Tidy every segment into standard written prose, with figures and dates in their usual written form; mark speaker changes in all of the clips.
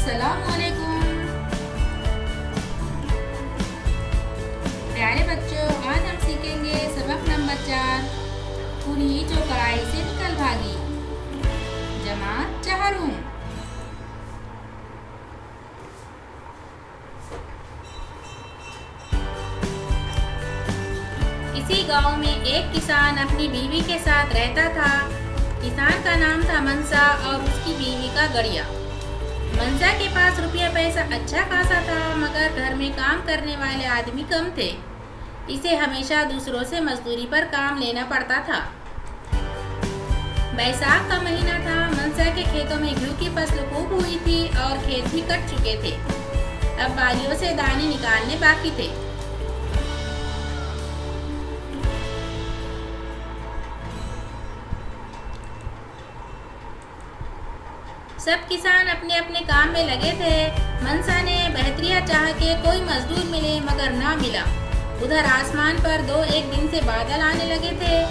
Speaker 1: अस्सलामुअलैकुम प्यारे बच्चों, आज हम सीखेंगे सबक नंबर 4। पूरी जो कढ़ाई से निकल भागी। जमात चहारूम। किसी गांव में एक किसान अपनी बीवी के साथ रहता था। किसान का नाम था मनसा और उसकी बीवी का गड़िया। मनसा के पास रुपया पैसा अच्छा खासा था, मगर घर में काम करने वाले आदमी कम थे। इसे हमेशा दूसरों से मजदूरी पर काम लेना पड़ता था। बैसाख का महीना था। मनसा के खेतों में गेहूं की फसल खूब हुई थी और खेत भी कट चुके थे। अब बालियों से दाने निकालने बाकी थे। सब किसान अपने अपने काम में लगे थे। मनसा ने बहतरिया चाह के कोई मजदूर मिले, मगर ना मिला। उधर आसमान पर 2-1 दिन से बादल आने लगे थे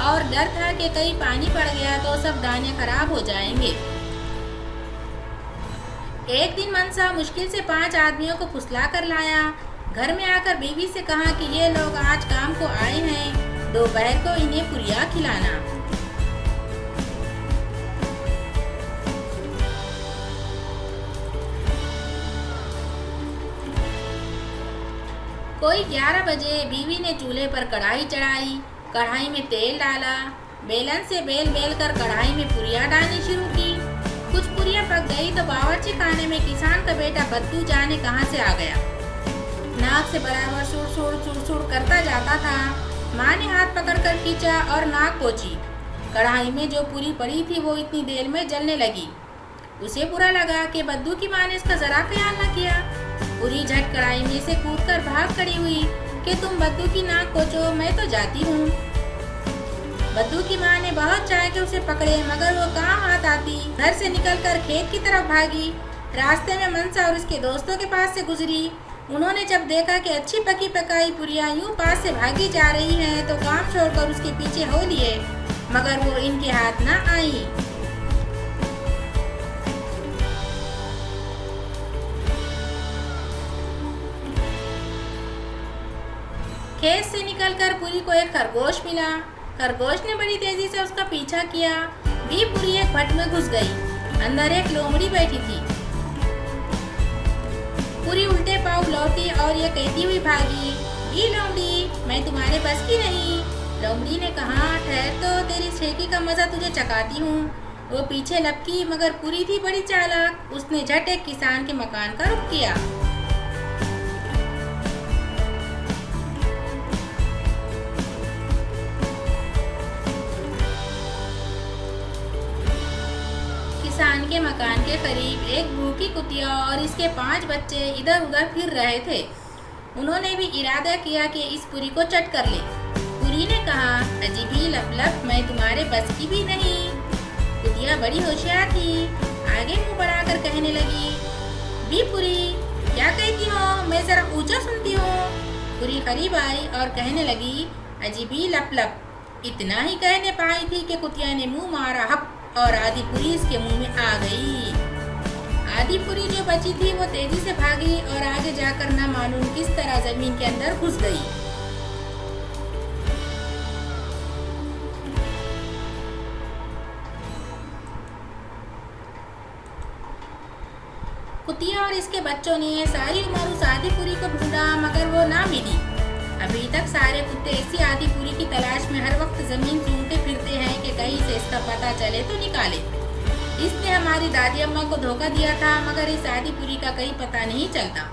Speaker 1: और डर था कि कहीं पानी पड़ गया तो सब दाने खराब हो जाएंगे। एक दिन मनसा मुश्किल से 5 आदमियों को फुसला कर लाया। घर में आकर बीवी से कहा कि ये लोग आज काम को आए हैं, दोपहर को इन्हें पुरिया खिलाना। कोई 11 बजे बीवी ने चूल्हे पर कढ़ाई चढ़ाई। कढ़ाई में तेल डाला। बेलन से बेल बेल कर कढ़ाई में पुरिया डालनी शुरू की। कुछ पुरिया पक गई तो बावर्ची खाने में किसान का बेटा बद्दू जाने कहां से आ गया। नाक से बराबर सुड़ करता जाता था। माँ ने हाथ पकड़कर खींचा और नाक पोंछी। कढ़ाई में जो पूरी पड़ी थी वो इतनी देर में जलने लगी। उसे बुरा लगा कि बद्दू की माँ ने इसका जरा ख्याल न किया। पूरी झट कढ़ाई में से कूदकर भाग खड़ी हुई कि तुम बद्दू की नाक पोंछो, मैं तो जाती हूँ। बद्दू की माँ ने बहुत चाहा कि उसे पकड़े, मगर वो कहाँ हाथ आती। घर से निकलकर खेत की तरफ भागी। रास्ते में मनसा और उसके दोस्तों के पास से गुजरी। उन्होंने जब देखा कि अच्छी पकी पकाई पुरिया यूं पास से भागी जा रही हैं, तो काम छोड़कर उसके पीछे हो लिए, मगर वो इनके हाथ न आई। खेत से निकलकर पूरी को एक खरगोश मिला। खरगोश ने बड़ी तेजी से उसका पीछा किया। भी पूरी एक भट में घुस गई। अंदर एक लोमड़ी बैठी थी। पूरी उल्टे पाँव लौटी और ये कहती हुई भागी, ये लोमड़ी, मैं तुम्हारे बस की नहीं। लोमड़ी ने कहा, ठहर तो, तेरी छेकी का मजा तुझे चखाती हूँ। वो पीछे लपकी, मगर पूरी थी बड़ी चालाक। उसने झट एक किसान के मकान का रुख किया। किसान के मकान के करीब एक भूखी कुतिया और इसके 5 बच्चे इधर उधर फिर रहे थे। उन्होंने भी इरादा किया कि इस पूरी को चट कर ले। पूरी ने कहा, अजीबी लप, मैं तुम्हारे बस की भी नहीं। कुतिया बड़ी होशियार थी। आगे मुंह बढ़ाकर कहने लगी, बी पूरी, क्या कहती हो? मैं जरा ऊंचा सुनती हूँ। पूरी करीब आई और कहने लगी, अजीबी लप। इतना ही कहने पाई थी कि कुतिया ने मुंह मारा हप और आधी पूरी इसके मुंह में आ गई। आधी पूरी जो बची थी वो तेजी से भागी और आगे जाकर न मालूम किस तरह जमीन के अंदर घुस गई। कुतिया और इसके बच्चों ने सारी उम्र उस आधी पूरी को ढूंढा, मगर वो ना मिली। अभी तक सारे कुत्ते इसी आधी पूरी की तलाश में हर वक्त जमीन सूंघते फिरते हैं कि कहीं से इसका पता चले तो निकाले। इसने हमारी दादी अम्मा को धोखा दिया था, मगर इस आधी पूरी का कहीं पता नहीं चलता।